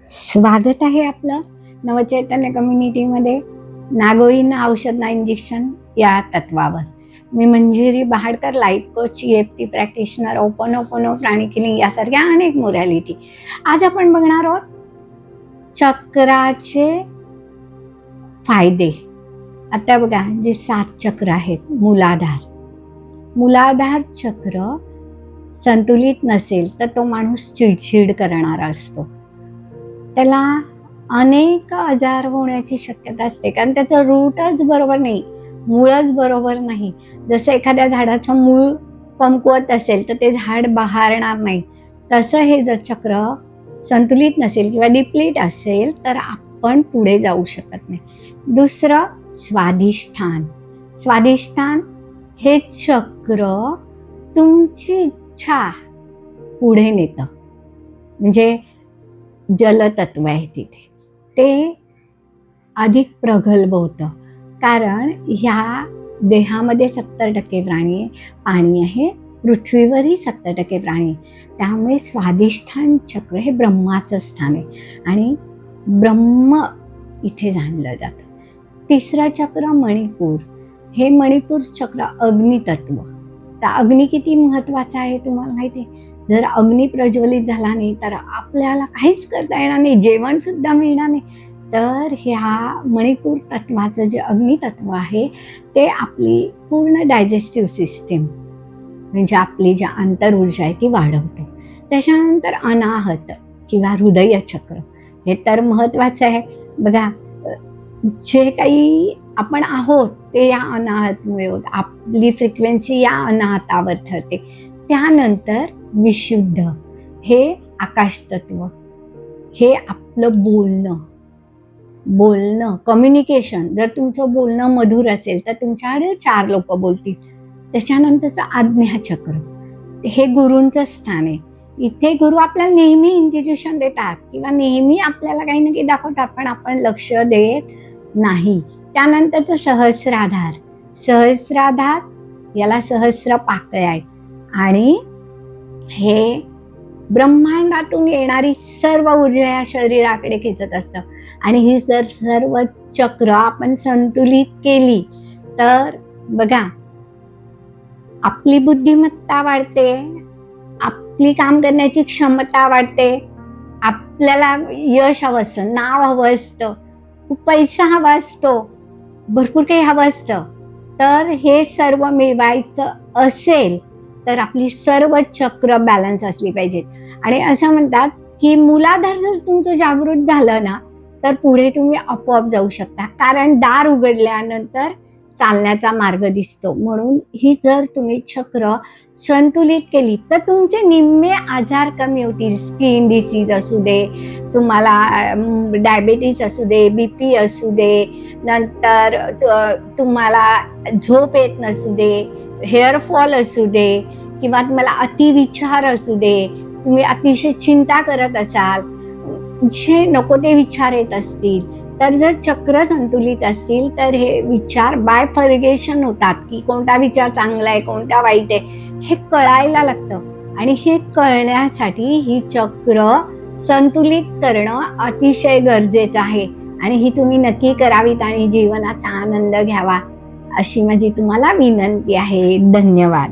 स्वागत आहे आपलं नवचैतन्य कम्युनिटीमध्ये. नागोळी ना औषध ना इंजेक्शन या तत्वावर. मी Manjiri Bahadkar, life coach, EFT practitioner, ओपनो प्राणिक हिलिंग यासारख्या अनेक मोडॅलिटी. आज आपण बघणार आहोत चक्राचे फायदे. आता बघा, जे 7 चक्र आहेत, मूलाधार चक्र संतुलित नसेल तर तो माणूस चिडचिड करणारा असतो. त्याला अनेक आजार होण्याची शक्यता असते, कारण त्याचं रूटच बरोबर नाही, मूळच बरोबर नाही. जसं एखाद्या झाडाचं मूळ कमकुवत असेल तर ते झाड बहरणार नाही, तसं हे जर चक्र संतुलित नसेल किंवा डिप्लीट असेल तर आपण पुढे जाऊ शकत नाही. दुसरं, स्वाधिष्ठान हे चक्र तुमची इच्छा पुढे नेतं. म्हणजे जलतत्व आहे तिथे, ते अधिक प्रगल्भ होतं, कारण ह्या देहामध्ये 70% पाणी आहे, पृथ्वीवरही 70% प्राणी. त्यामुळे स्वाधिष्ठान चक्र हे ब्रह्माचं स्थान आहे आणि ब्रह्म इथे जाणलं जातं. तिसरं चक्र मणिपूर. हे मणिपूर चक्र अग्नितत्व. तर अग्नी किती महत्वाचा आहे तुम्हाला माहिती आहे. जर अग्नी प्रज्वलित झाला नाही तर आपल्याला काहीच करता येणार नाही, जेवण सुद्धा मिळणार नाही. तर ह्या मणिपूर तत्वाचं जे अग्नितत्व आहे ते आपली पूर्ण डायजेस्टिव्ह सिस्टीम, म्हणजे आपली जी अंतर्ऊर्जा आहे ती वाढवतो. त्याच्यानंतर अनाहत किंवा हृदय चक्र, हे तर महत्वाचं आहे. बघा, जे काही आपण आहोत ते या अनाहतमुळे होत, आपली फ्रिक्वेन्सी या अनाहतावर ठरते. त्यानंतर विशुद्ध, हे आकाश तत्व, हे आपलं बोलणं कम्युनिकेशन. जर तुमचं बोलणं मधुर असेल तर तुमच्याकडे 4 लोक बोलतील. त्याच्यानंतरचं आज्ञाचक्र, हे गुरूंचं स्थान आहे. इथे गुरु आपल्याला नेहमी इंस्टिट्यूशन देतात किंवा नेहमी आपल्याला काही ना काही दाखवतात, पण आपण लक्ष देत नाही. त्यानंतरचं सहस्राधार, याला सहस्र पाकळ्या आहेत आणि हे ब्रह्मांडातून येणारी सर्व ऊर्जा या शरीराकडे खेचत असतं. आणि ही जर सर्व चक्र आपण संतुलित केली तर बघा, आपली बुद्धिमत्ता वाढते, आपली काम करण्याची क्षमता वाढते, आपल्याला यश हवं असतं, नाव हवं असतं, खूप पैसा हवा असतो, भरपूर काही हवं असतं. तर हे सर्व मिळवायचं असेल तर आपली सर्व चक्र बॅलन्स असली पाहिजेत. आणि असं म्हणतात की मूलाधार जर तुमचं जागृत झालं ना तर पुढे तुम्ही आपोआप जाऊ शकता, कारण दार उघडल्यानंतर चालण्याचा मार्ग दिसतो. म्हणून ही जर तुम्ही चक्र संतुलित केली तर तुमचे निम्मे आजार कमी होतील. स्किन डिसीज असू दे, तुम्हाला डायबिटीज असू दे, BP असू दे, नंतर तुम्हाला झोप येत नसू दे, हेअरफॉल असू दे, किंवा तुम्हाला अतिविचार असू दे, तुम्ही अतिशय चिंता करत असाल, जे नको ते विचार येत असतील, तर जर चक्र संतुलित असतील तर हे विचार बायफर्गेशन होतात, की कोणता विचार चांगला आहे, कोणता वाईट आहे, हे कळायला लागतं. आणि हे कळण्यासाठी ही चक्र संतुलित करणं अतिशय गरजेचं आहे. आणि ही तुम्ही नक्की करावीत आणि जीवनाचा आनंद घ्यावा, अशी माझी तुम्हाला विनंती आहे. धन्यवाद.